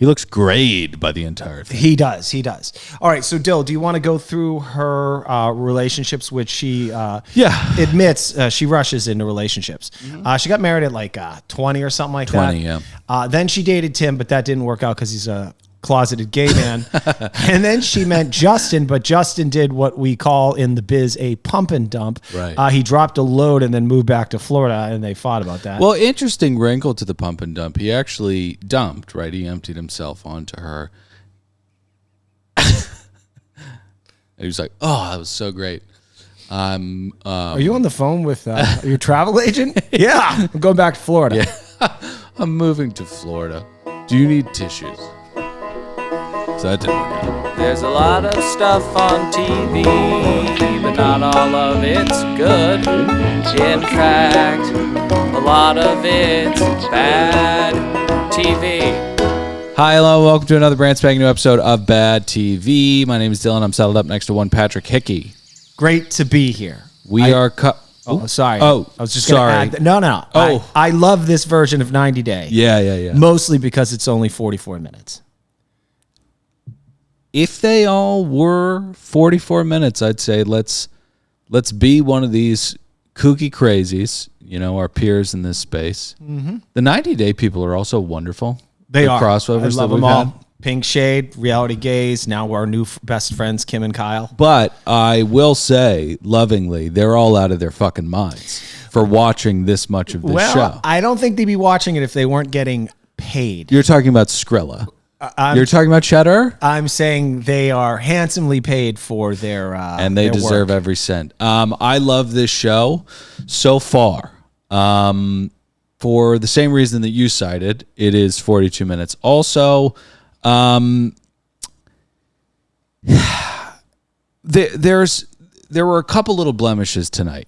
He looks grayed by the entire thing. He does. All right, so Dill, do you want to go through her relationships, which she admits she rushes into relationships. She got married at like 20 or something like that. 20, yeah. Then she dated Tim, but that didn't work out because he's a closeted gay man. And then she met Justin, but Justin did what we call in the biz a pump and dump. Right. He dropped a load and then moved back to Florida, and they fought about that. Well, interesting wrinkle to the pump and dump. He actually dumped, right? He emptied himself onto her. He was like, oh, that was so great. Are you on the phone with your travel agent? Yeah. I'm going back to Florida. Yeah. I'm moving to Florida. Do you need tissues? So that didn't work out. There's a lot of stuff on TV, but not all of it's good. In fact, a lot of it's bad TV. Hi, hello, welcome to another brand spanking new episode of Bad TV. My name is Dylan. I'm saddled up next to one Patrick Hickey. Great to be here. We are... sorry. Oh, I was just sorry. going to add no. Oh. I love this version of 90 Day. Yeah. Mostly because it's only 44 minutes. If they all were 44 minutes, I'd say let's be one of these kooky crazies, our peers in this space. Mm-hmm. The 90-day people are also wonderful. They are. Crossovers I love that we've them all. had. Pink Shade, Reality Gaze, now our new best friends, Kim and Kyle. But I will say, lovingly, they're all out of their fucking minds for watching this much of this show. I don't think they'd be watching it if they weren't getting paid. You're talking about Skrilla. You're talking about Cheddar? I'm saying they are handsomely paid for their and they their deserve work. every cent. I love this show so far. For the same reason that you cited, it is 42 minutes. Also, there were a couple little blemishes tonight.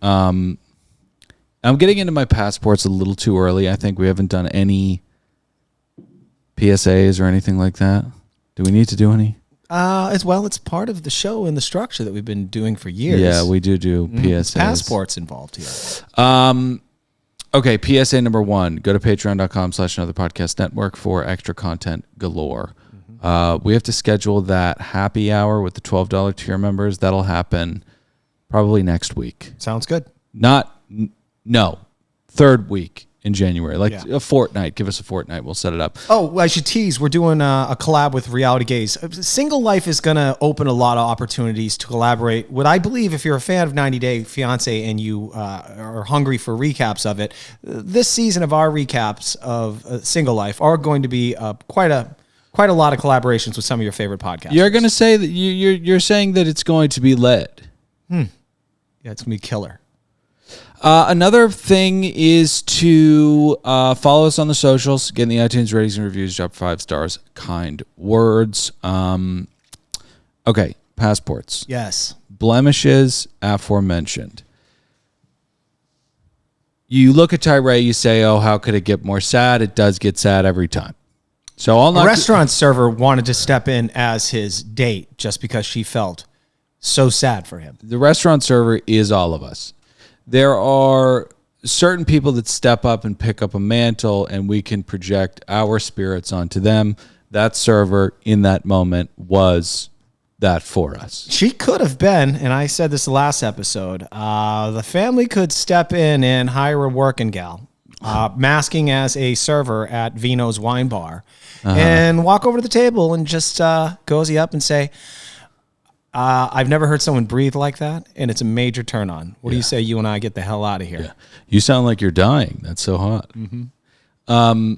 I'm getting into my passports a little too early. I think we haven't done any PSAs or anything like that. Do we need to do any? As well, it's part of the show and the structure that we've been doing for years. Yeah, we do PSAs. Passports involved here. Okay, PSA number 1. Go to patreon.com/anotherpodcast network for extra content galore. We have to schedule that happy hour with the $12 tier members. That'll happen probably next week. Sounds good. No, third week in January, a fortnight. Give us a fortnight. We'll set it up. Oh, I should tease. We're doing a collab with Reality Gaze. Single Life is going to open a lot of opportunities to collaborate. What I believe, if you're a fan of 90 Day Fiance and you are hungry for recaps of it, this season of our recaps of Single Life are going to be quite a lot of collaborations with some of your favorite podcasts. You're going to say that you're saying that it's going to be lit. Yeah, it's going to be killer. Another thing is to follow us on the socials, get in the iTunes ratings and reviews, drop 5 stars, kind words. Okay, passports. Yes. Blemishes aforementioned. You look at Tyray, you say, oh, how could it get more sad? It does get sad every time. So a restaurant server wanted to step in as his date just because she felt so sad for him. The restaurant server is all of us. There are certain people that step up and pick up a mantle, and we can project our spirits onto them. That server in that moment was that for us. She could have been, and I said this the last episode, the family could step in and hire a working gal, masking as a server at Vino's wine bar, and walk over to the table and just cozy up and say, I've never heard someone breathe like that, and it's a major turn on. What do you say you and I get the hell out of here? Yeah. You sound like you're dying. That's so hot. Mm-hmm.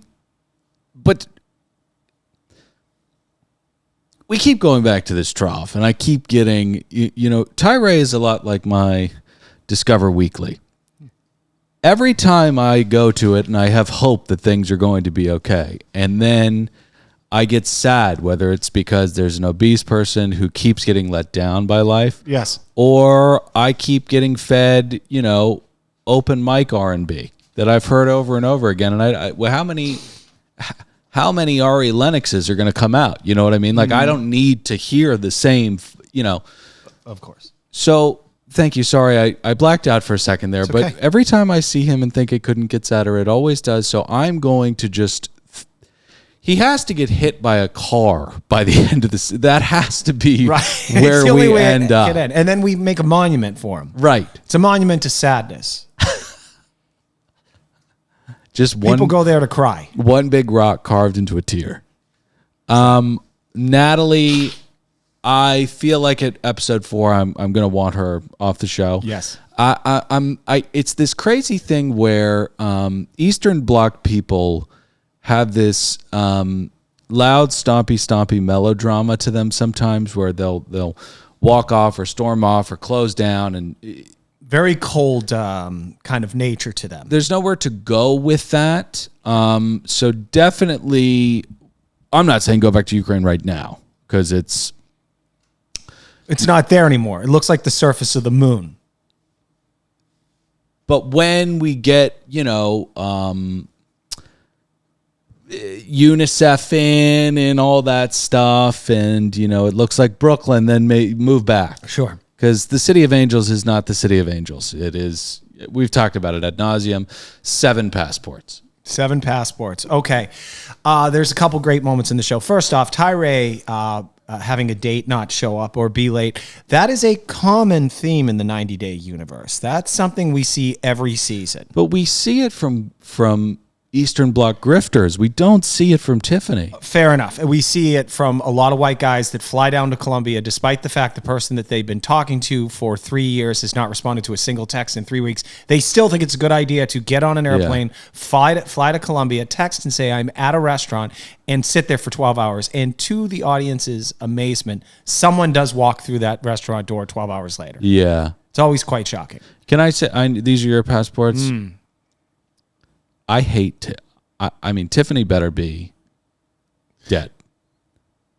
But we keep going back to this trough, and I keep getting, Tyray is a lot like my Discover Weekly. Every time I go to it and I have hope that things are going to be okay, and then I get sad, whether it's because there's an obese person who keeps getting let down by life. Yes. Or I keep getting fed, open mic R&B that I've heard over and over again. And how many Ari Lennoxes are going to come out? You know what I mean? Like, I don't need to hear the same, Of course. So thank you. Sorry, I blacked out for a second there. Okay. But every time I see him and think it couldn't get sadder, it always does. So I'm going to just... He has to get hit by a car by the end of this. That has to be Right. where It's the only we way end it up. can end. And then we make a monument for him. Right. It's a monument to sadness. Just People go there to cry. one big rock carved into a tear. Natalie, I feel like at episode 4, I'm gonna want her off the show. Yes. It's this crazy thing where Eastern Bloc people have this loud, stompy melodrama to them sometimes, where they'll walk off or storm off or close down, and Very cold kind of nature to them. there's nowhere to go with that. So definitely, I'm not saying go back to Ukraine right now, because it's not there anymore. It looks like the surface of the moon. But when we get, UNICEF in and all that stuff, and, it looks like Brooklyn, then may move back. Sure. Because the City of Angels is not the City of Angels. It is, we've talked about it ad nauseum, 7 passports. 7 passports. Okay. There's a couple great moments in the show. First off, Tyray having a date not show up or be late. That is a common theme in the 90-day universe. That's something we see every season. But we see it from Eastern Bloc grifters. We don't see it from Tiffany. Fair enough. We see it from a lot of white guys that fly down to Colombia, despite the fact the person that they've been talking to for 3 years has not responded to a single text in 3 weeks. They still think it's a good idea to get on an airplane, fly to Colombia, text and say, I'm at a restaurant, and sit there for 12 hours. And to the audience's amazement, someone does walk through that restaurant door 12 hours later. Yeah. It's always quite shocking. Can I say, these are your passports? I hate, I mean, Tiffany better be dead.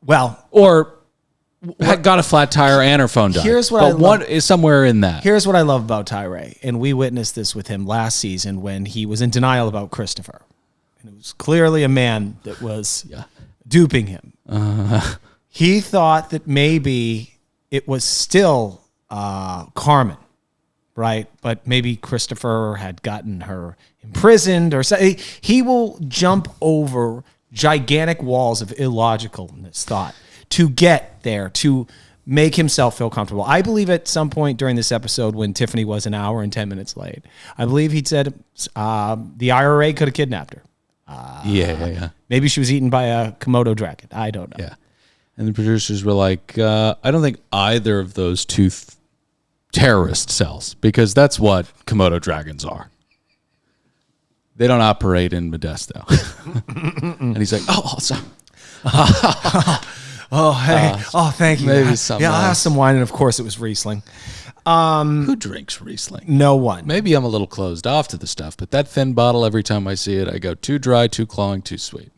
Well, Or had got a flat tire and her phone died. Here's what but I love- one is somewhere in that. here's what I love about Tyray, and we witnessed this with him last season when he was in denial about Christopher. And it was clearly a man that was duping him. He thought that maybe it was still Carmen, right? But maybe Christopher had gotten her imprisoned or something. He will jump over gigantic walls of illogicalness thought to get there, to make himself feel comfortable. I believe at some point during this episode when Tiffany was an hour and 10 minutes late, I believe he'd said the IRA could have kidnapped her. Yeah. Maybe she was eaten by a Komodo dragon. I don't know. Yeah. And the producers were like, I don't think either of those two terrorist cells, because that's what Komodo dragons are. They don't operate in Modesto. And he's like, oh, sorry. Oh, hey. Thank you. maybe some Yeah, I else. have some wine, and of course it was Riesling. Who drinks Riesling? No one. Maybe I'm a little closed off to the stuff, but that thin bottle, every time I see it, I go too dry, too clawing, too sweet.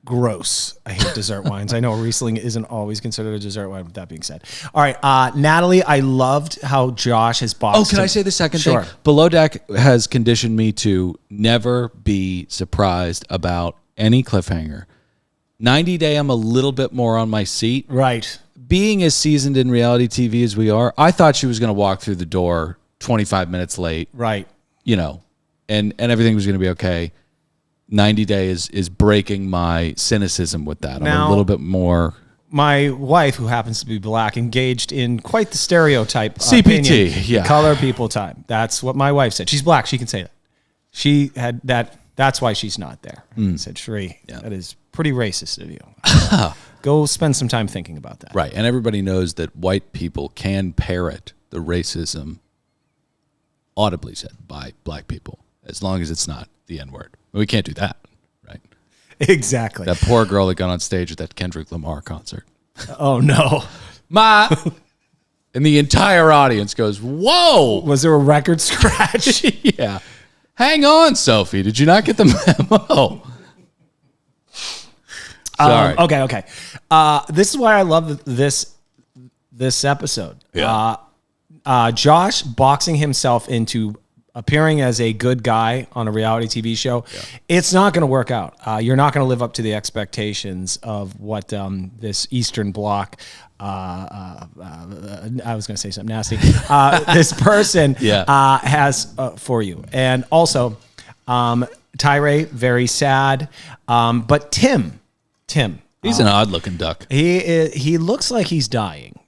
Gross. I hate dessert wines. I know Riesling isn't always considered a dessert wine, with that being said. All right, Natalie, I loved how Josh has boxed Oh, can him. I say the second Sure. thing? Below Deck has conditioned me to never be surprised about any cliffhanger. 90 Day, I'm a little bit more on my seat. Right. Being as seasoned in reality TV as we are, I thought she was going to walk through the door 25 minutes late, Right. and everything was going to be okay. 90 Day is breaking my cynicism with that. I'm Now- a little bit more... My wife, who happens to be black, engaged in quite the stereotype CPT, opinion. yeah. Color people time. That's what my wife said. She's black. She can say that. She had that. That's why she's not there. I said, Sheree, that is pretty racist of you. Go spend some time thinking about that. Right, and everybody knows that white people can parrot the racism audibly said by black people, as long as it's not the N-word. We can't do that, right? Exactly. That poor girl that got on stage at that Kendrick Lamar concert. Oh, no. Ma! And the entire audience goes, whoa! Was there a record scratch? Yeah. Hang on, Sophie. Did you not get the memo? Sorry. Okay. This is why I love this episode. Yeah. Josh boxing himself into appearing as a good guy on a reality TV show. Yeah. It's not going to work out. You're not going to live up to the expectations of what this Eastern Bloc. I was going to say something nasty. This person has for you, and also Tyray, very sad. But Tim Tim. He's an odd-looking duck. He looks like he's dying.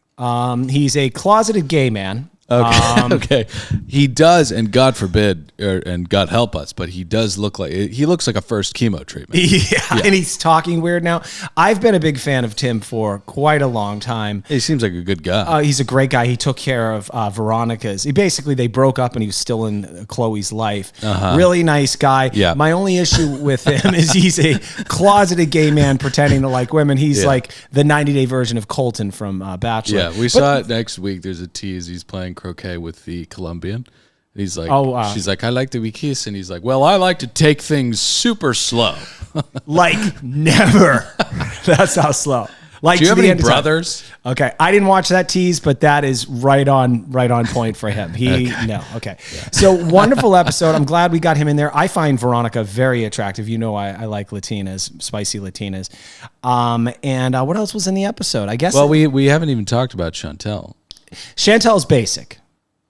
He's a closeted gay man. Okay. Okay. He does, and God forbid, and God help us, but he does look like a first chemo treatment. Yeah, and he's talking weird now. I've been a big fan of Tim for quite a long time. He seems like a good guy. He's a great guy. He took care of Veronica's. They broke up, and he was still in Chloe's life. Really nice guy. Yeah. My only issue with him is he's a closeted gay man pretending to like women. He's like the 90-day version of Colton from Bachelor. Yeah, we saw it next week. There's a tease. He's playing croquet with the Colombian. He's like, she's like, I like to be kissed, and he's like, well, I like to take things super slow. Like never. That's how slow. Like, do you have any brothers? Okay, I didn't watch that tease, but that is right on point for him. Okay. So wonderful episode. I'm glad we got him in there. I find Veronica very attractive. You know, I like Latinas, spicy Latinas. And what else was in the episode? I guess. Well, we haven't even talked about Chantel. Chantel's basic.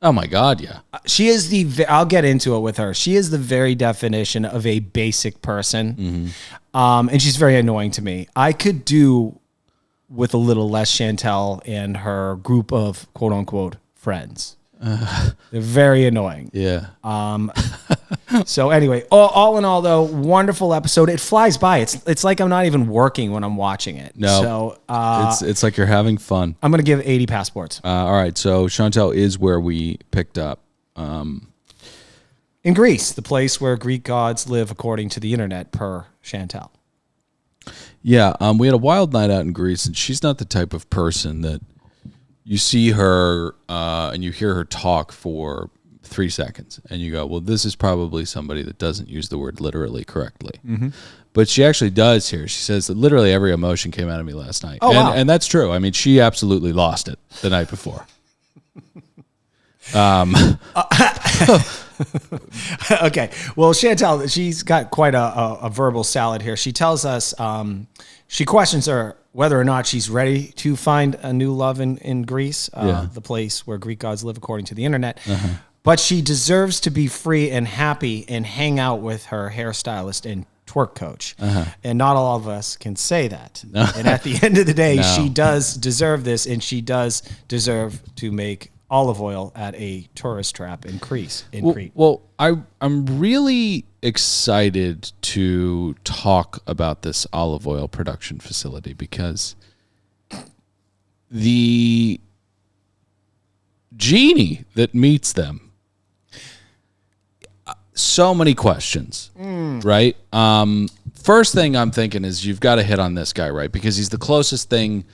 Oh my God, yeah. She is I'll get into it with her. She is the very definition of a basic person. And she's very annoying to me. I could do with a little less Chantel and her group of quote unquote friends. They're very annoying. Yeah. So anyway, all in all though, wonderful episode. It flies by. It's like I'm not even working when I'm watching it. No. So it's like you're having fun. I'm gonna give 80 passports. All right. So Chantel is where we picked up. In Greece, the place where Greek gods live according to the internet per Chantel. Yeah. We had a wild night out in Greece, and she's not the type of person that you see her and you hear her talk for 3 seconds and you go, well, this is probably somebody that doesn't use the word literally correctly. But she actually does here. She says that literally every emotion came out of me last night. Wow. And that's true. I mean, she absolutely lost it the night before. Okay. Well, Chantel, she's got quite a verbal salad here. She tells us, she questions her whether or not she's ready to find a new love in Greece, the place where Greek gods live according to the internet. But she deserves to be free and happy and hang out with her hairstylist and twerk coach. And not all of us can say that. And at the end of the day, she does deserve this, and she does deserve to make olive oil at a tourist trap in Crete. Well, I'm really excited to talk about this olive oil production facility because the genie that meets them, so many questions, right? First thing I'm thinking is you've got to hit on this guy, right? Because he's the closest thing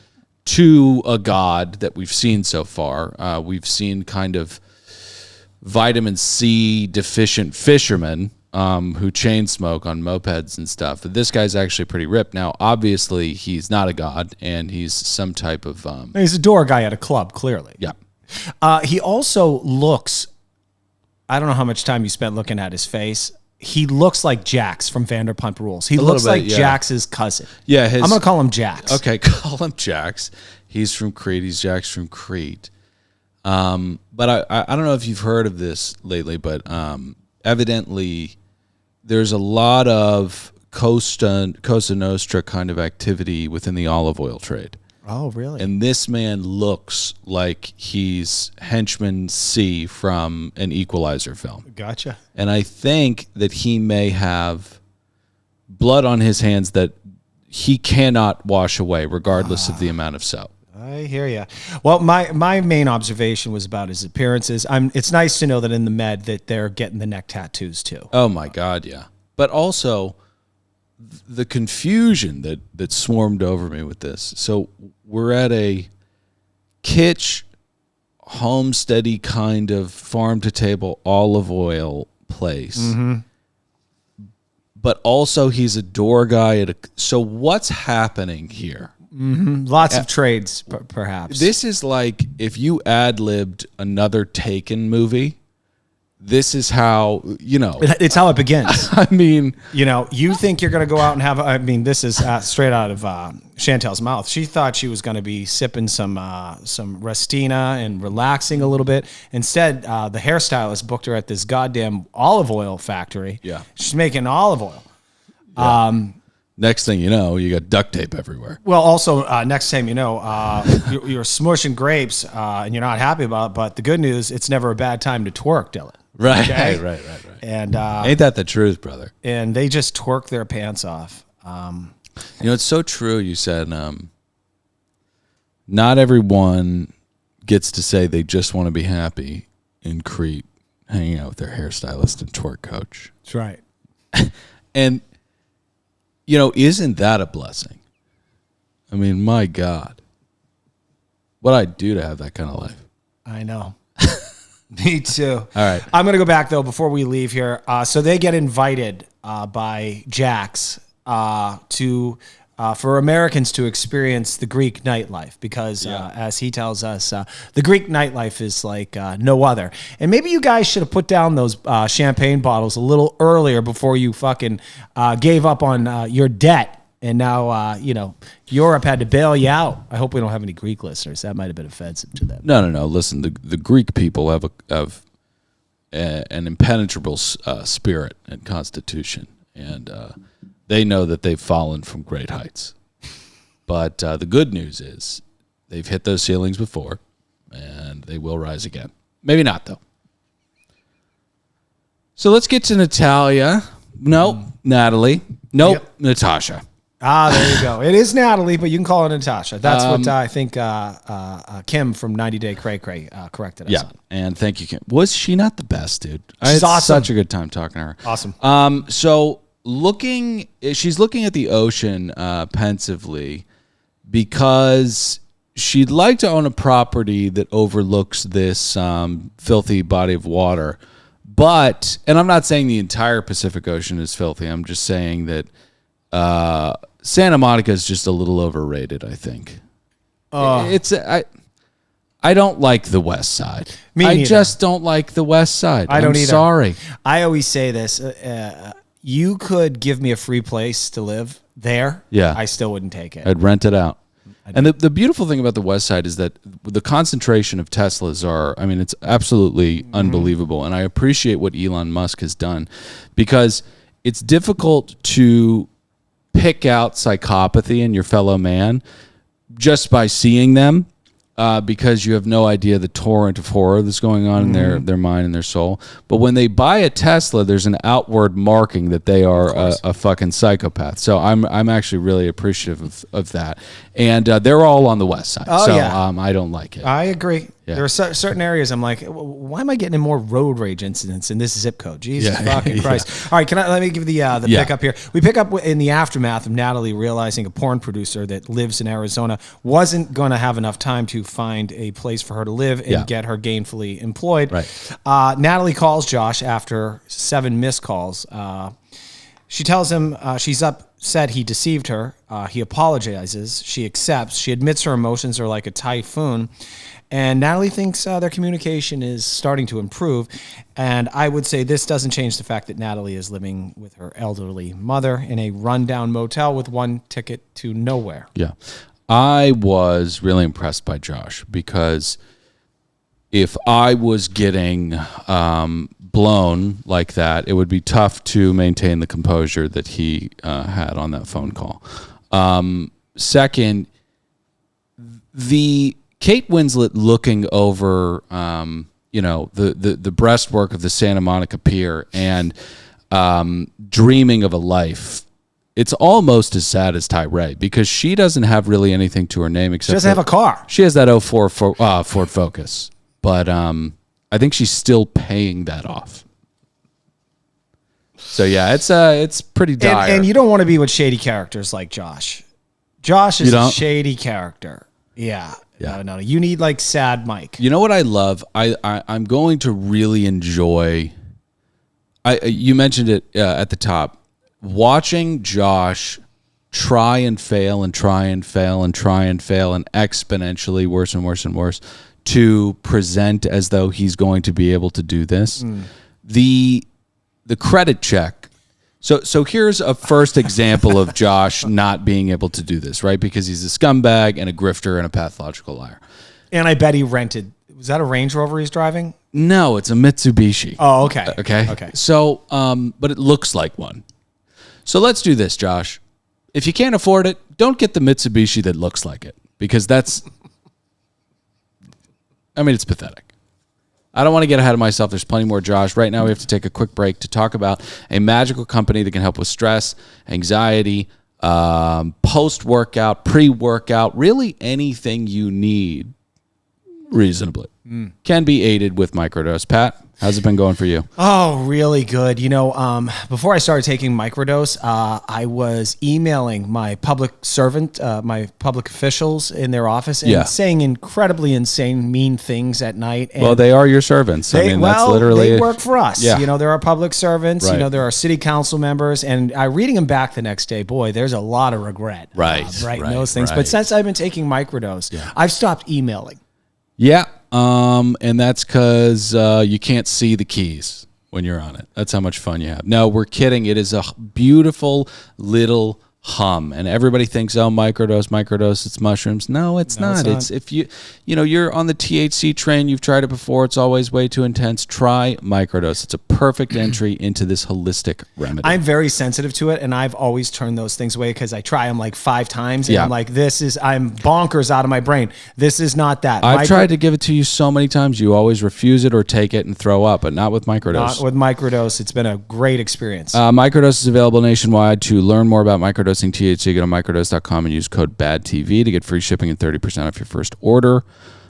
to a god that we've seen so far. We've seen kind of vitamin C deficient fishermen who chain smoke on mopeds and stuff. This guy's actually pretty ripped. Now, obviously, he's not a god, and he's some type of... he's a door guy at a club, clearly. Yeah. He also looks... I don't know how much time you spent looking at his face. He looks like Jax from Vanderpump Rules. He looks like Jax's cousin. Yeah, I'm going to call him Jax. Okay, call him Jax. He's from Crete. He's Jax from Crete. But I don't know if you've heard of this lately, but evidently there's a lot of Cosa Nostra kind of activity within the olive oil trade. Oh, really? And this man looks like he's henchman C from an Equalizer film. Gotcha. And I think that he may have blood on his hands that he cannot wash away, regardless of the amount of soap. I hear you. Well, my main observation was about his appearances. It's nice to know that in the Med that they're getting the neck tattoos too. Oh my God, yeah. But also the confusion that swarmed over me with this. So we're at a kitsch, homesteady kind of farm to table olive oil place. But also he's a door guy so what's happening here? Lots of trades, perhaps. This is like if you ad-libbed another Taken movie. This is how, It's how it begins. I mean... you think you're going to go out and have... this is straight out of Chantel's mouth. She thought she was going to be sipping some Restina and relaxing a little bit. Instead, the hairstylist booked her at this goddamn olive oil factory. Yeah. She's making olive oil. Yeah. Next thing you know, you got duct tape everywhere. Well, also, next time you know, you're smushing grapes and you're not happy about it. But the good news, it's never a bad time to twerk, Dylan. Right, Okay? right. And Ain't that the truth, brother? and they just twerk their pants off. It's so true. You said not everyone gets to say they just want to be happy in Crete, hanging out with their hairstylist and twerk coach. That's right. And, isn't that a blessing? I mean, my God. What I'd do to have that kind of life. I know. Me too. All right. I'm going to go back, though, before we leave here. So they get invited by Jax for Americans to experience the Greek nightlife because, as he tells us, the Greek nightlife is like no other. And maybe you guys should have put down those champagne bottles a little earlier before you fucking gave up on your debt. And now, Europe had to bail you out. I hope we don't have any Greek listeners. That might have been offensive to them. No. Listen, the Greek people have an impenetrable spirit and constitution, and they know that they've fallen from great heights. But the good news is they've hit those ceilings before, and they will rise again. Maybe not, though. So let's get to Natalia. Nope, Natalie. Nope, Yep. Natasha. There you go. It is Natalie, but you can call her Natasha. That's what I think Kim from 90 Day Cray Cray corrected us Yeah, on. and thank you, Kim. Was she not the best, dude? I She's had awesome. such a good time talking to her. Awesome. So she's looking at the ocean pensively because she'd like to own a property that overlooks this filthy body of water. But, and I'm not saying the entire Pacific Ocean is filthy. I'm just saying that Santa Monica is just a little overrated, I think. I don't like the West Side. Me I neither. just don't like the West Side. I don't I'm either. sorry. I always say this. You could give me a free place to live there. Yeah. I still wouldn't take it. I'd rent it out. And the beautiful thing about the West Side is that the concentration of Teslas it's absolutely unbelievable. And I appreciate what Elon Musk has done because it's difficult to pick out psychopathy in your fellow man just by seeing them. Because you have no idea the torrent of horror that's going on in their mind and their soul. But when they buy a Tesla, there's an outward marking that they are a fucking psychopath. So I'm actually really appreciative of that. And they're all on the West Side. I don't like it. I agree. Yeah. There are certain areas I'm like, why am I getting in more road rage incidents in this zip code? Jesus fucking Christ. All right, let me give the pickup here. We pick up in the aftermath of Natalie realizing a porn producer that lives in Arizona wasn't going to have enough time to find a place for her to live and get her gainfully employed. Right. Natalie calls Josh after 7 missed calls. She tells him she's upset he deceived her. He apologizes. She accepts. She admits her emotions are like a typhoon. And Natalie thinks their communication is starting to improve. And I would say this doesn't change the fact that Natalie is living with her elderly mother in a rundown motel with one ticket to nowhere. Yeah. I was really impressed by Josh because if I was getting blown like that, it would be tough to maintain the composure that he had on that phone call. Second, the Kate Winslet looking over, the breastwork of the Santa Monica Pier and dreaming of a life. It's almost as sad as Tyray because she doesn't have really anything to her name except She doesn't have a car. She has that 04 Ford Focus, but I think she's still paying that off. So yeah, it's pretty dire. And you don't want to be with shady characters like Josh. Josh is a shady character. Yeah. No. You need like sad Mike. You know what I love? I'm going to really enjoy. You mentioned it at the top. Watching Josh try and fail and try and fail and try and fail and exponentially worse and worse and worse to present as though he's going to be able to do this. The credit check. So here's a first example of Josh not being able to do this, right? Because he's a scumbag and a grifter and a pathological liar. And I bet he rented. Was that a Range Rover he's driving? No, it's a Mitsubishi. Oh, okay. Okay. So, but it looks like one. So let's do this, Josh. if you can't afford it, don't get the Mitsubishi that looks like it, because it's pathetic. I don't want to get ahead of myself. There's plenty more, Josh. Right now, we have to take a quick break to talk about a magical company that can help with stress, anxiety, post-workout, pre-workout, really anything you need reasonably can be aided with microdose. Pat, how's it been going for you? Oh, really good. Before I started taking microdose, I was emailing my public servant, my public officials in their office, and saying incredibly insane, mean things at night. And well, they are your servants. That's literally they work for us. Yeah. There are public servants. Right. There are city council members, and reading them back the next day, boy, there's a lot of regret. Right. Writing those things. Right. But since I've been taking microdose, I've stopped emailing. Yeah, and that's because you can't see the keys when you're on it. That's how much fun you have. No, we're kidding. It is a beautiful little hum, and everybody thinks, oh, microdose, it's mushrooms. No, it's not. It's if you're on the THC train, you've tried it before, it's always way too intense. Try microdose. It's a perfect entry into this holistic remedy. I'm very sensitive to it, and I've always turned those things away because I try them like 5 times, and I'm like, I'm bonkers out of my brain. This is not that. I've tried to give it to you so many times. You always refuse it or take it and throw up, but not with microdose. Not with microdose. It's been a great experience. Microdose is available nationwide. To learn more about microdosing THC, go to microdose.com and use code BADTV to get free shipping and 30% off your first order.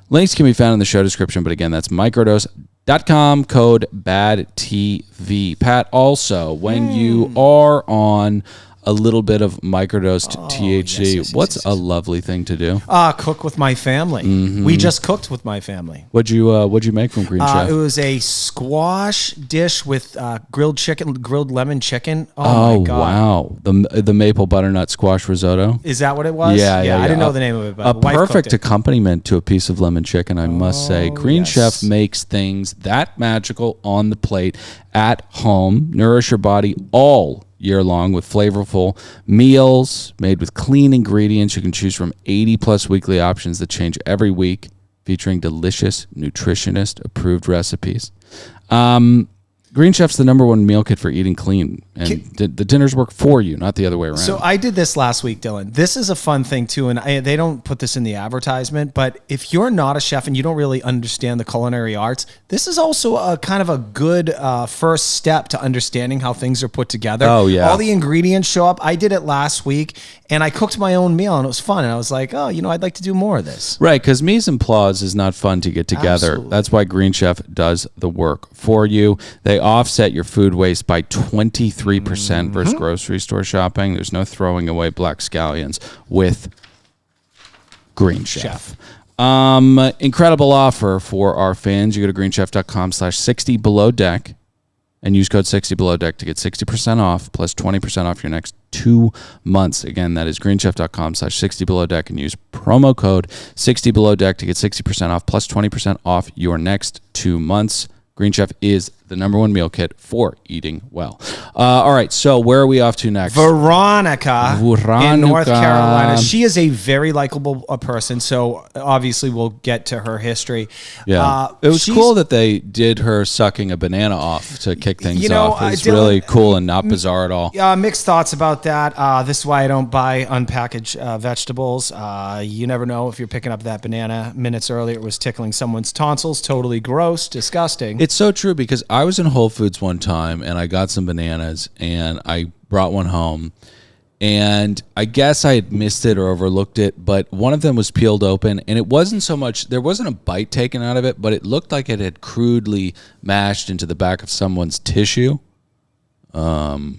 Links can be found in the show description, but again, that's microdose.com, code BADTV. Pat, also, when you are on a little bit of microdosed THC, what's a lovely thing to do? Cook with my family. We just cooked with my family. What'd you make from Green Chef? It was a squash dish with grilled lemon chicken. Oh my God. Wow. The maple butternut squash risotto. Is that what it was? Yeah. I didn't know the name of it, but a perfect accompaniment to a piece of lemon chicken, I must say. Green Chef makes things that magical on the plate at home. Nourish your body all year long with flavorful meals made with clean ingredients. You can choose from 80 plus weekly options that change every week, featuring delicious nutritionist approved recipes. Green Chef's the #1 meal kit for eating clean, and the dinners work for you, not the other way around. So I did this last week, Dylan. This is a fun thing too, and they don't put this in the advertisement, but if you're not a chef and you don't really understand the culinary arts, this is also a kind of a good first step to understanding how things are put together. Oh, yeah. All the ingredients show up. I did it last week, and I cooked my own meal, and it was fun, and I was like, I'd like to do more of this. Right, because mise en place is not fun to get together. Absolutely. That's why Green Chef does the work for you. They offset your food waste by 23% versus grocery store shopping. There's no throwing away black scallions with Green Chef. Incredible offer for our fans. You go to greenchef.com/60below-deck and use code 60below-deck to get 60% off plus 20% off your next 2 months. Again, that is greenchef.com/60below-deck and use promo code 60below-deck to get 60% off plus 20% off your next 2 months. Green Chef is the #1 meal kit for eating well. All right, so where are we off to next? Veronica in North Carolina. She is a very likable person, so obviously we'll get to her history. Yeah, it was cool that they did her sucking a banana off to kick things off. It's really cool and not bizarre at all. Mixed thoughts about that. This is why I don't buy unpackaged vegetables. You never know if you're picking up that banana minutes earlier. It was tickling someone's tonsils. Totally gross, disgusting. It's so true because I was in Whole Foods one time and I got some bananas and I brought one home and I guess I had missed it or overlooked it, but one of them was peeled open and it wasn't so much, there wasn't a bite taken out of it, but it looked like it had crudely mashed into the back of someone's tissue. It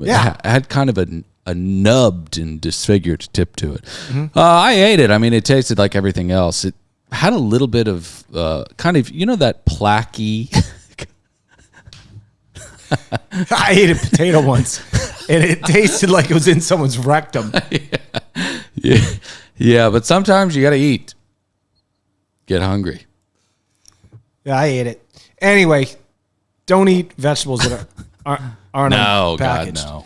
had kind of a nubbed and disfigured tip to it. I ate it. I mean, it tasted like everything else. It had a little bit of kind of, that plaquey. I ate a potato once, and it tasted like it was in someone's rectum. Yeah, but sometimes you got to eat. Get hungry. Yeah, I ate it. Anyway, don't eat vegetables that aren't packaged. God, no.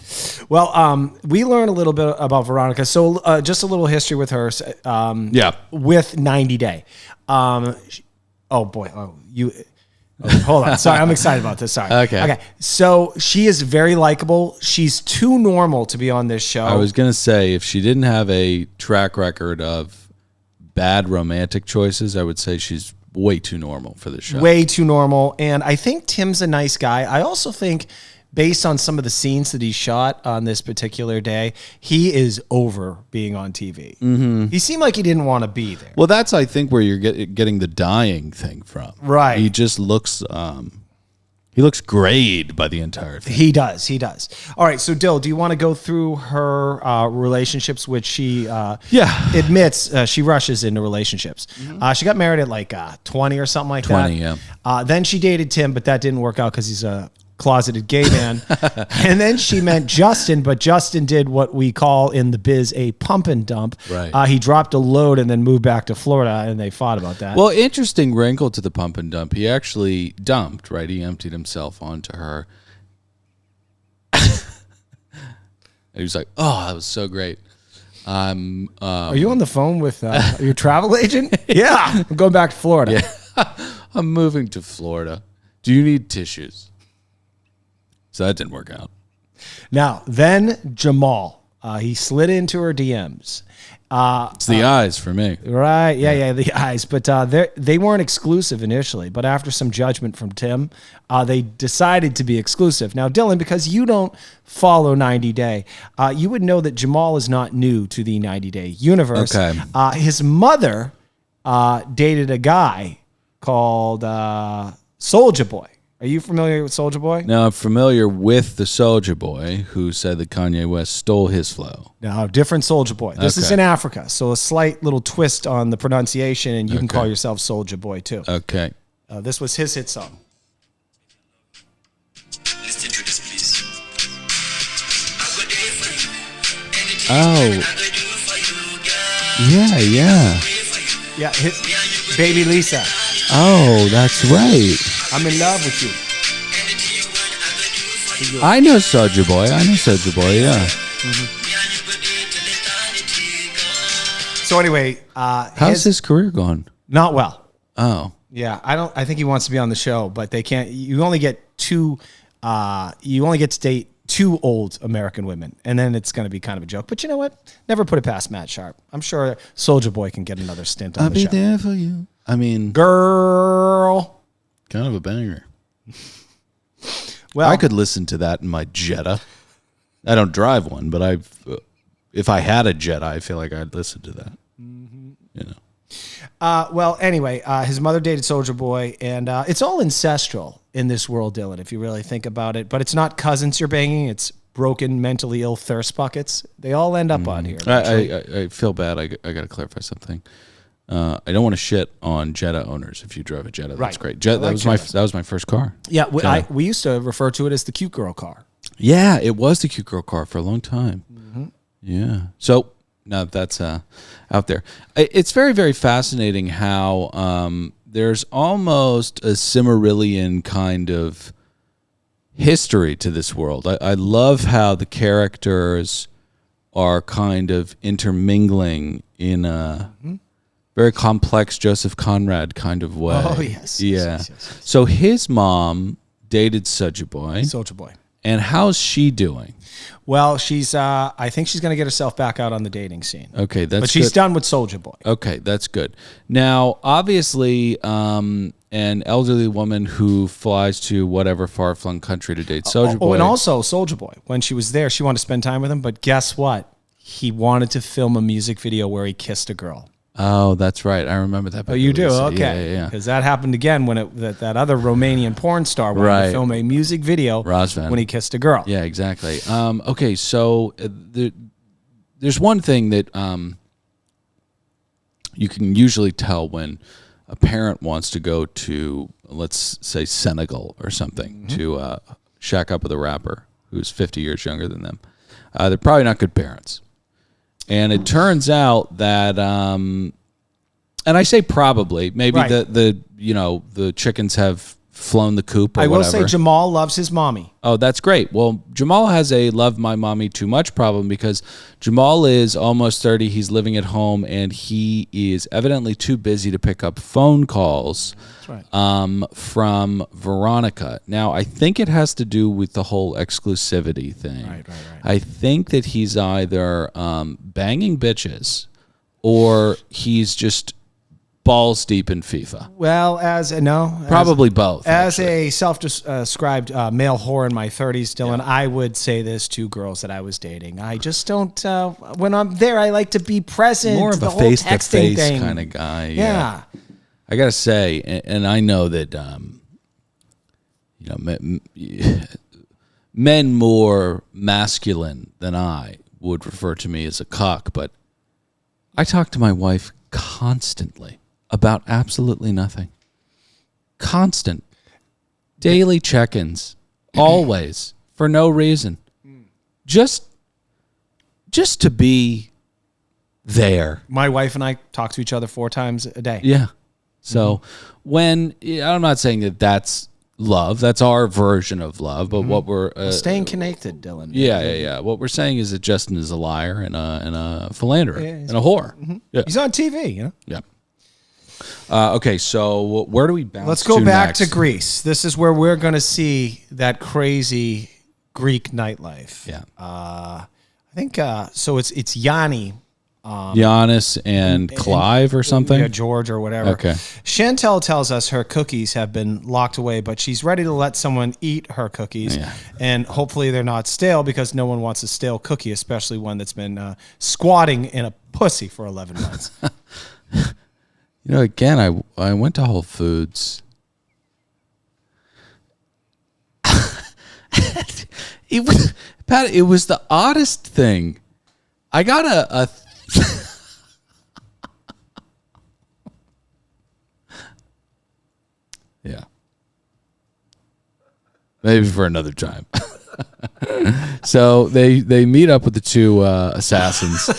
Well, we learned a little bit about Veronica. So just a little history with her. With 90 Day. Okay, hold on. Sorry, I'm excited about this. Sorry. Okay. So she is very likable. She's too normal to be on this show. I was going to say, if she didn't have a track record of bad romantic choices, I would say she's way too normal for this show. Way too normal. And I think Tim's a nice guy. I also think, based on some of the scenes that he shot on this particular day, he is over being on TV. Mm-hmm. He seemed like he didn't want to be there. Well, that's, I think, where you're getting the dying thing from. Right. He just looks... he looks grayed by the entire thing. He does. All right, so Dill, do you want to go through her relationships, which she admits she rushes into relationships. Mm-hmm. She got married at like 20 or something like 20, that. yeah. Then she dated Tim, but that didn't work out because he's a closeted gay man. And then she met Justin, but Justin did what we call in the biz a pump and dump. Right. He dropped a load and then moved back to Florida, and they fought about that. Well, interesting wrinkle to the pump and dump. He actually dumped, right? He emptied himself onto her. He was like, "Oh, that was so great." Are you on the phone with your travel agent? Yeah, I'm going back to Florida. Yeah. I'm moving to Florida. Do you need tissues? So that didn't work out. Now, then Jamal, he slid into her DMs. It's the eyes for me. Right. Yeah, the eyes. But they weren't exclusive initially. But after some judgment from Tim, they decided to be exclusive. Now, Dylan, because you don't follow 90 Day, you would know that Jamal is not new to the 90 Day universe. Okay. His mother dated a guy called Soulja Boy. Are you familiar with Soulja Boy? Now, I'm familiar with the Soulja Boy who said that Kanye West stole his flow. No, different Soulja Boy. This is in Africa, so a slight little twist on the pronunciation, and you can call yourself Soulja Boy too. Okay. This was his hit song. Listen to this, please. Oh. Yeah. Yeah, his Baby Lisa. Oh, that's right. I'm in love with you. I know Soulja Boy. Yeah. So anyway, How's his career going? not well. Oh. Yeah, I think he wants to be on the show, but they can't. You only get two. You only get to date two old American women, and then it's going to be kind of a joke. But you know what? Never put it past Matt Sharp. I'm sure Soulja Boy can get another stint on I'll the be show. there for you. I mean, Girl. kind of a banger. Well, I could listen to that in my Jetta. I don't drive one, but if I had a Jetta, I feel like I'd listen to that. Mm-hmm. You know. Well, anyway, his mother dated Soulja Boy, and it's all ancestral in this world, Dylan, if you really think about it. But it's not cousins you're banging; it's broken, mentally ill thirst buckets. They all end up on here. I feel bad. I got to clarify something. I don't want to shit on Jetta owners. If you drive a Jetta, that's Right. great. I like That was my first car. Yeah, we used to refer to it as the cute girl car. Yeah, it was the cute girl car for a long time. Mm-hmm. Yeah. So now that's out there. It's very, very fascinating how there's almost a Silmarillion kind of history to this world. I love how the characters are kind of intermingling in a very complex Joseph Conrad kind of way. Oh, yes. Yeah. Yes. So his mom dated Soulja Boy. Soulja Boy. And how's she doing? Well, she's. I think she's going to get herself back out on the dating scene. Okay, that's but she's good. done with Soulja Boy. Okay, that's good. Now, obviously, an elderly woman who flies to whatever far-flung country to date Soulja Boy. Oh, and also Soulja Boy. When she was there, she wanted to spend time with him. But guess what? He wanted to film a music video where he kissed a girl. Oh, that's right. I remember that. Oh, you do? Lisa. Okay. Yeah. Because that happened again when that other Romanian porn star wanted to film a music video Razvan. when he kissed a girl. Yeah, exactly. Okay, so there's one thing that you can usually tell when a parent wants to go to, let's say, Senegal or something to shack up with a rapper who's 50 years younger than them. They're probably not good parents. And it turns out that, and I say probably, maybe Right. the chickens have flown the coop or I will whatever. say Jamal loves his mommy. Oh, that's great. Well, Jamal has a love my mommy too much problem because Jamal is almost 30. He's living at home, and he is evidently too busy to pick up phone calls from Veronica. Now, I think it has to do with the whole exclusivity thing. Right. I think that he's either banging bitches or he's just balls deep in FIFA. Well, Probably both. As actually. a self-described male whore in my 30s, Dylan, I would say this to girls that I was dating. I just don't. When I'm there, I like to be present. More of the a whole face-to-face texting thing. kind of guy. Yeah. I gotta say, and I know that men more masculine than I would refer to me as a cuck, but I talk to my wife constantly about absolutely nothing. Constant. Daily check-ins. Always. For no reason. Just to be there. My wife and I talk to each other 4 times a day. Yeah. So when, I'm not saying that that's love. That's our version of love. But what we're... Staying connected, Dylan. Yeah. What we're saying is that Justin is a liar and a philanderer and a whore. Yeah. He's on TV, you know? Yeah. Okay, so where do we bounce? Let's go back next? to Greece. This is where we're going to see that crazy Greek nightlife. Yeah. I think so. It's Yanni, Giannis and Clive or something. yeah, George or whatever. Okay. Chantel tells us her cookies have been locked away, but she's ready to let someone eat her cookies, and hopefully they're not stale because no one wants a stale cookie, especially one that's been squatting in a pussy for 11 months. You know, again, I went to Whole Foods. It was the oddest thing. I got a yeah. Maybe for another time. So they meet up with the 2 assassins,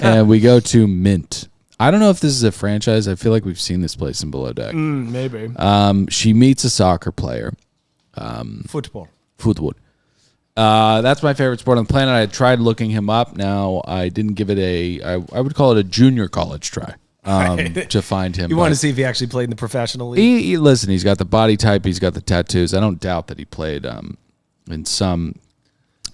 and we go to Mint. I don't know if this is a franchise. I feel like we've seen this place in Below Deck. Maybe. She meets a soccer player. Football. That's my favorite sport on the planet. I had tried looking him up. Now, I didn't give it I would call it a junior college try to find him. You want to see if he actually played in the professional league? Listen, he's got the body type. He's got the tattoos. I don't doubt that he played in some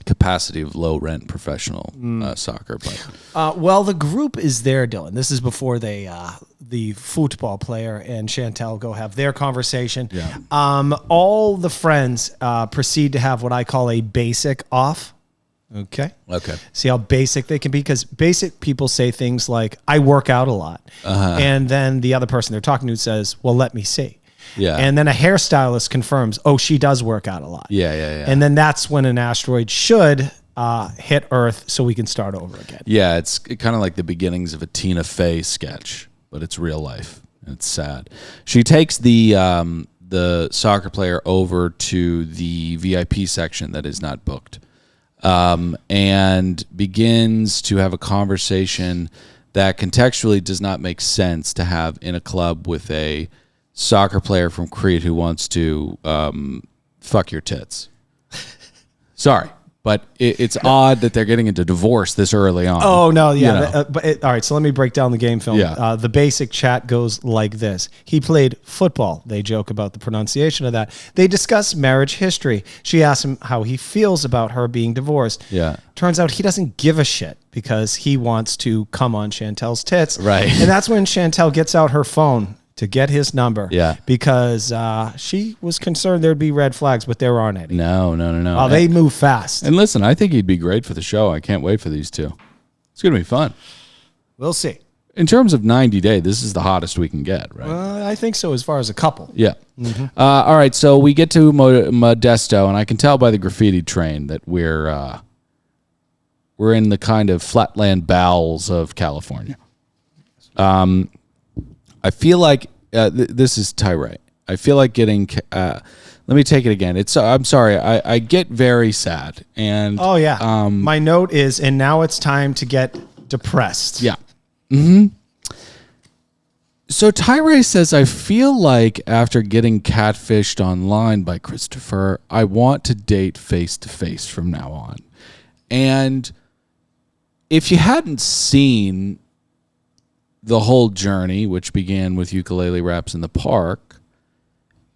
capacity of low-rent professional soccer. But Well, the group is there, Dylan. This is before the football player and Chantel go have their conversation. Yeah. All the friends proceed to have what I call a basic off. Okay. See how basic they can be? Because basic people say things like, I work out a lot. And then the other person they're talking to says, well, let me see. Yeah. And then a hairstylist confirms, oh, she does work out a lot. Yeah. And then that's when an asteroid should hit Earth so we can start over again. Yeah, it's kind of like the beginnings of a Tina Fey sketch, but it's real life. And it's sad. She takes the soccer player over to the VIP section that is not booked, and begins to have a conversation that contextually does not make sense to have in a club with a soccer player from Crete who wants to fuck your tits. Sorry, but it's odd that they're getting into divorce this early on. Oh, no, yeah. You know. All right, so let me break down the game film. Yeah. The basic chat goes like this. He played football. They joke about the pronunciation of that. They discuss marriage history. She asks him how he feels about her being divorced. Yeah. Turns out he doesn't give a shit because he wants to come on Chantel's tits. Right. And that's when Chantel gets out her phone to get his number. Yeah. Because she was concerned there'd be red flags, but there aren't any. No. Oh, they move fast. And listen, I think he'd be great for the show. I can't wait for these two. It's going to be fun. We'll see. In terms of 90 Day, this is the hottest we can get, right? I think so as far as a couple. Yeah. All right, so we get to Modesto, and I can tell by the graffiti train that we're in the kind of flatland bowels of California. I feel like this is Tyray. I feel like getting. Let me take it again. I'm sorry. I get very sad, and Oh yeah. My note is, and now it's time to get depressed. yeah. So Tyray says, I feel like after getting catfished online by Christopher, I want to date face to face from now on. And if you hadn't seen the whole journey, which began with ukulele raps in the park,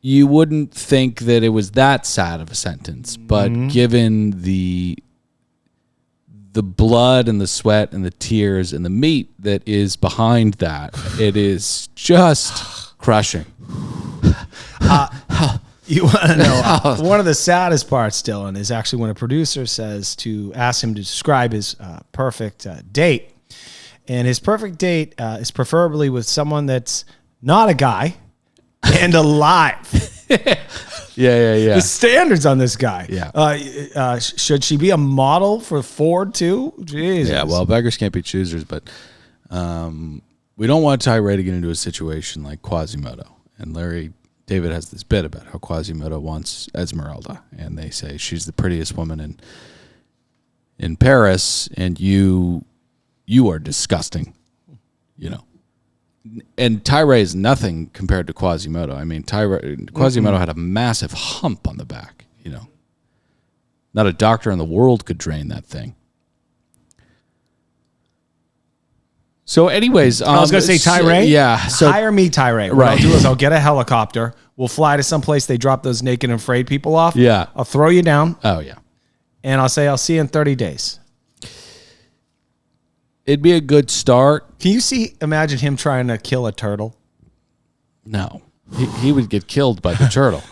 you wouldn't think that it was that sad of a sentence. But given the blood and the sweat and the tears and the meat that is behind that, it is just crushing. You want to know one of the saddest parts, Dylan, is actually when a producer says to ask him to describe his perfect date. And his perfect date is preferably with someone that's not a guy and alive. Yeah. The standards on this guy. Yeah. Should she be a model for Ford too? Jesus. Yeah, well, beggars can't be choosers, but we don't want Tyray to get into a situation like Quasimodo. And David has this bit about how Quasimodo wants Esmeralda, and they say she's the prettiest woman in Paris, and you are disgusting, you know. And Tyray is nothing compared to Quasimodo. I mean, Quasimodo had a massive hump on the back, you know. Not a doctor in the world could drain that thing. So anyways, I was going to say Tyray. Yeah. So hire me, Tyray. What I'll do is I'll get a helicopter. We'll fly to some place they drop those naked and afraid people off. Yeah. I'll throw you down. Oh, yeah. And I'll say, I'll see you in 30 days. It'd be a good start. Can you imagine him trying to kill a turtle? No. He would get killed by the turtle.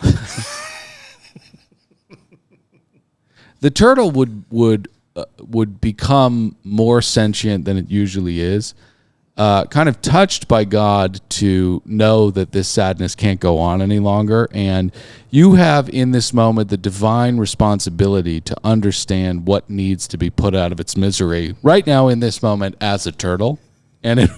The turtle would become more sentient than it usually is, kind of touched by God to know that this sadness can't go on any longer. And you have in this moment the divine responsibility to understand what needs to be put out of its misery right now in this moment as a turtle. And it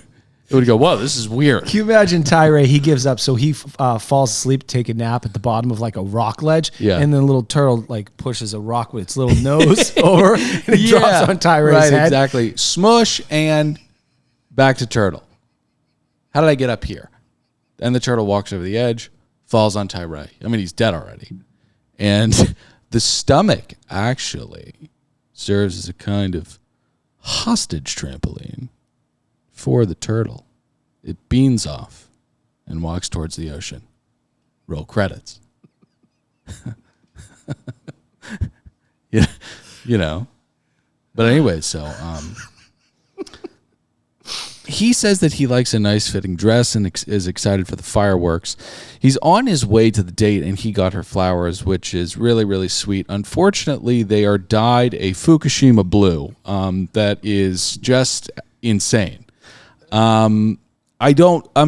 would go, whoa, this is weird. Can you imagine Tyray? He gives up, so he falls asleep to take a nap at the bottom of like a rock ledge. Yeah. And then the little turtle like pushes a rock with its little nose over, and it drops on Tyray's head. Exactly. Smush and back to turtle. How did I get up here? And the turtle walks over the edge, falls on Tyray. I mean, he's dead already. And the stomach actually serves as a kind of hostage trampoline for the turtle. It beans off and walks towards the ocean. Roll credits. Yeah, you know. But anyway, so he says that he likes a nice fitting dress and is excited for the fireworks. He's on his way to the date, and he got her flowers, which is really, really sweet. Unfortunately, they are dyed a Fukushima blue. That is just insane. I'm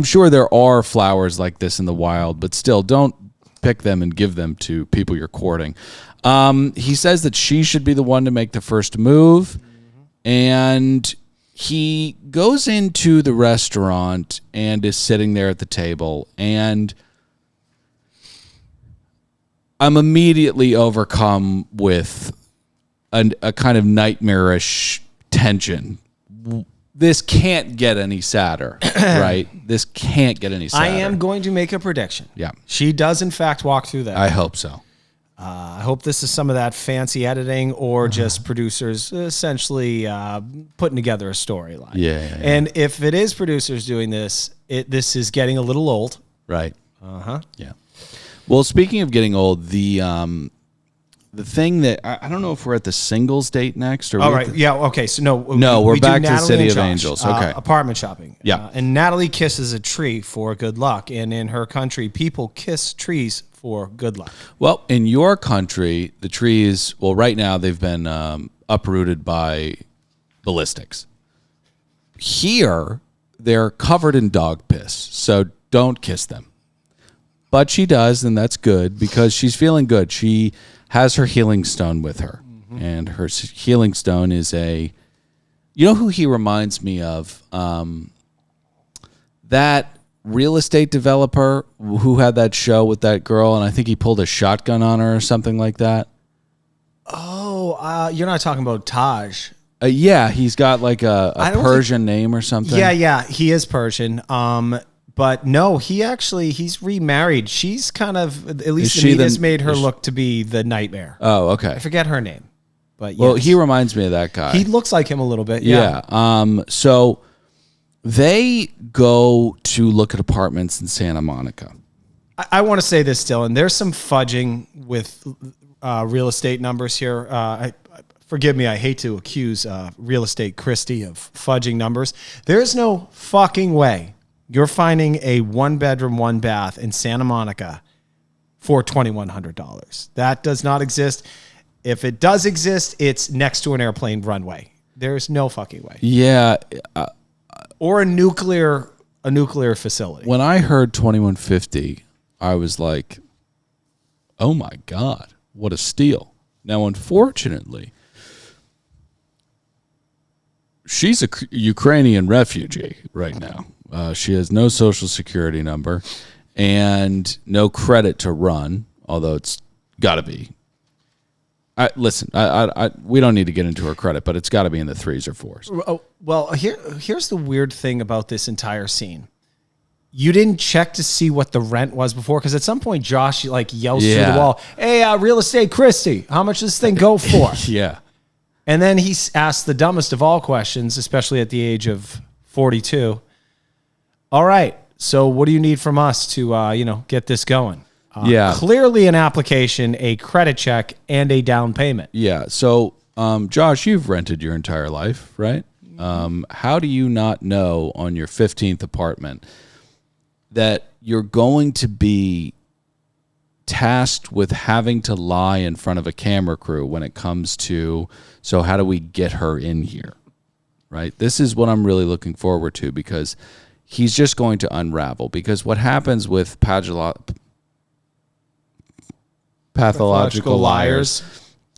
sure there are flowers like this in the wild, but still, don't pick them and give them to people you're courting. He says that she should be the one to make the first move, and he goes into the restaurant and is sitting there at the table, and I'm immediately overcome with a kind of nightmarish tension. This can't get any sadder, right? This can't get any sadder. I am going to make a prediction. Yeah. She does, in fact, walk through that. I hope so. I hope this is some of that fancy editing or just producers essentially putting together a storyline. Yeah. And if it is producers doing this, this is getting a little old. Right. Uh-huh. Yeah. Well, speaking of getting old, the thing that I don't know if we're at the singles date next or all right. Yeah. Okay. So no, we're we back do to the Natalie City and of Josh, Angels. Okay. Apartment shopping. Yeah. And Natalie kisses a tree for good luck, and in her country, people kiss trees for good luck. Well, in your country, the trees, well, right now they've been uprooted by ballistics. Here, they're covered in dog piss, so don't kiss them. But she does, and that's good because she's feeling good. She has her healing stone with her, and her healing stone is you know who he reminds me of? That real estate developer who had that show with that girl, and I think he pulled a shotgun on her or something like that. Oh, you're not talking about Taj. Yeah, he's got like a Persian name or something. Yeah, he is Persian. But no, he's remarried. She's kind of, at least Is she Anita's the- made her is she- look to be the nightmare. Oh, okay. I forget her name. But Well, yes. he reminds me of that guy. He looks like him a little bit. Yeah. So they go to look at apartments in Santa Monica. I want to say this, Dylan. There's some fudging with real estate numbers here. Forgive me, I hate to accuse Real Estate Christie of fudging numbers. There's no fucking way you're finding a 1-bedroom, 1-bath in Santa Monica for $2,100. That does not exist. If it does exist, it's next to an airplane runway. There's no fucking way. Yeah. Or a nuclear facility. When I heard 2150, I was like, oh my God, what a steal. Now, unfortunately, she's a Ukrainian refugee right now. She has no social security number and no credit to run, although it's got to be. Listen, we don't need to get into her credit, but it's got to be in the 3s or 4s. Oh, well, here's the weird thing about this entire scene. You didn't check to see what the rent was before, because at some point Josh yells through the wall, "Hey, Real Estate Christie, how much does this thing go for?" Yeah. And then he asked the dumbest of all questions, especially at the age of 42. All right, so what do you need from us to get this going? Yeah. Clearly an application, a credit check, and a down payment. Yeah. So, Josh, you've rented your entire life, right? How do you not know on your 15th apartment that you're going to be tasked with having to lie in front of a camera crew when it comes to, so how do we get her in here, right? This is what I'm really looking forward to, because he's just going to unravel. Because what happens with pathological liars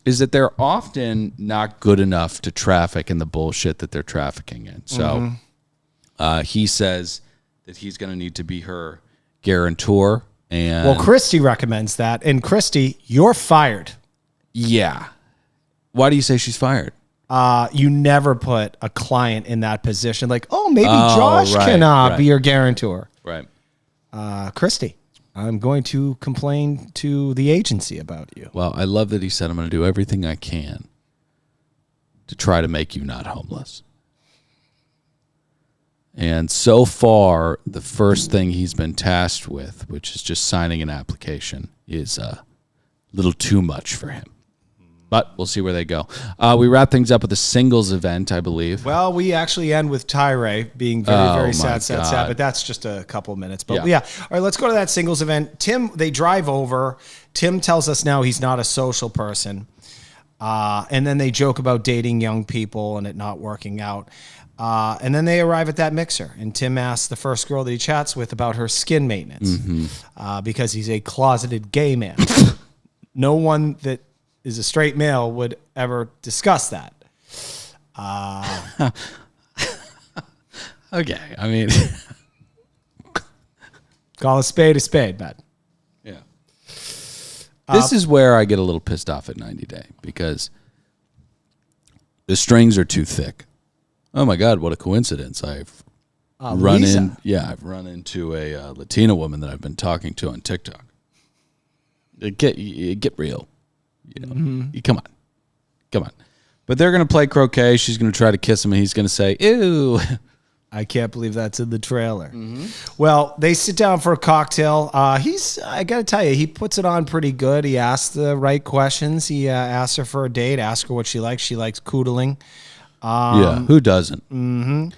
is that they're often not good enough to traffic in the bullshit that they're trafficking in. So he says that he's going to need to be her guarantor. And Well, Christie recommends that. And Christie, you're fired. yeah. Why do you say she's fired? You never put a client in that position. Like, maybe Josh right, can right. be your guarantor. Right. Christie, I'm going to complain to the agency about you. Well, I love that he said, I'm going to do everything I can to try to make you not homeless. And so far, the first thing he's been tasked with, which is just signing an application, is a little too much for him. But we'll see where they go. We wrap things up with a singles event, I believe. Well, we actually end with Tyray being very, very my sad, God. but that's just a couple minutes. But Yeah. yeah. All right, let's go to that singles event. Tim, they drive over. Tim tells us now he's not a social person. And then they joke about dating young people and it not working out. And then they arrive at that mixer. And Tim asks the first girl that he chats with about her skin maintenance because he's a closeted gay man. No one that is a straight male would ever discuss that. Okay, I mean... Call a spade, man. Yeah. This is where I get a little pissed off at 90 Day, because the strings are too thick. Oh my God, what a coincidence. I've run into a Latina woman that I've been talking to on TikTok. Get real. You know, come on. But they're going to play croquet. She's going to try to kiss him, and he's going to say, ew. I can't believe that's in the trailer. Well, they sit down for a cocktail. I got to tell you, he puts it on pretty good. He asks the right questions. He asks her for a date, asks her what she likes. She likes coodling. Yeah, who doesn't? And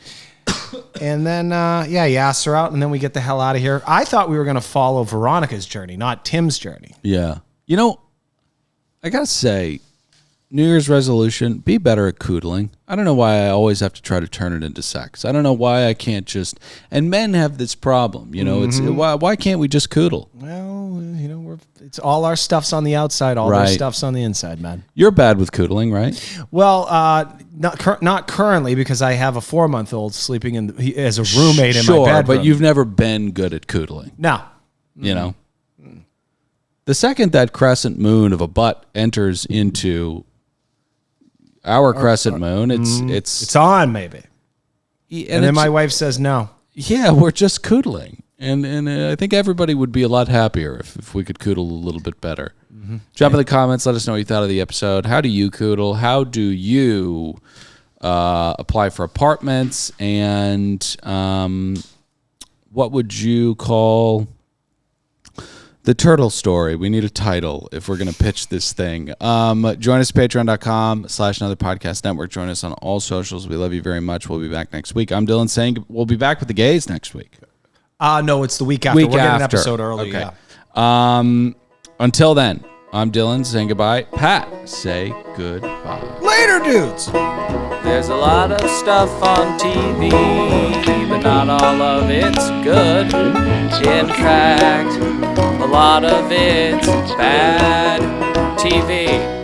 then, he asks her out, and then we get the hell out of here. I thought we were going to follow Veronica's journey, not Tim's journey. Yeah. You know, I got to say, New Year's resolution, be better at coodling. I don't know why I always have to try to turn it into sex. I don't know why I can't just... And men have this problem, you know. It's why can't we just coodle? Well, you know, it's all our stuff's on the outside, all their Right. stuff's on the inside, man. You're bad with coodling, right? Well, not currently, because I have a 4-month-old sleeping as a roommate in my bedroom. But you've never been good at coodling, No. you know? The second that crescent moon of a butt enters into our crescent moon, it's It's on, maybe. and And then my wife says no. yeah, we're just coodling. And I think everybody would be a lot happier if we could koodle a little bit better. Drop in the comments. Let us know what you thought of the episode. How do you koodle? How do you apply for apartments? And what would you call the turtle story? We need a title if we're going to pitch this thing. Join us at patreon.com/another podcast network. Join us on all socials. We love you very much. We'll be back next week. I'm Dylan saying we'll be back with the gays next week. No, it's the week after. We're getting an episode early. Okay. Yeah. Until then, I'm Dylan saying goodbye. Pat, say goodbye. Later, dudes. There's a lot of stuff on TV, but not all of it's good. In fact, a lot of it's bad TV.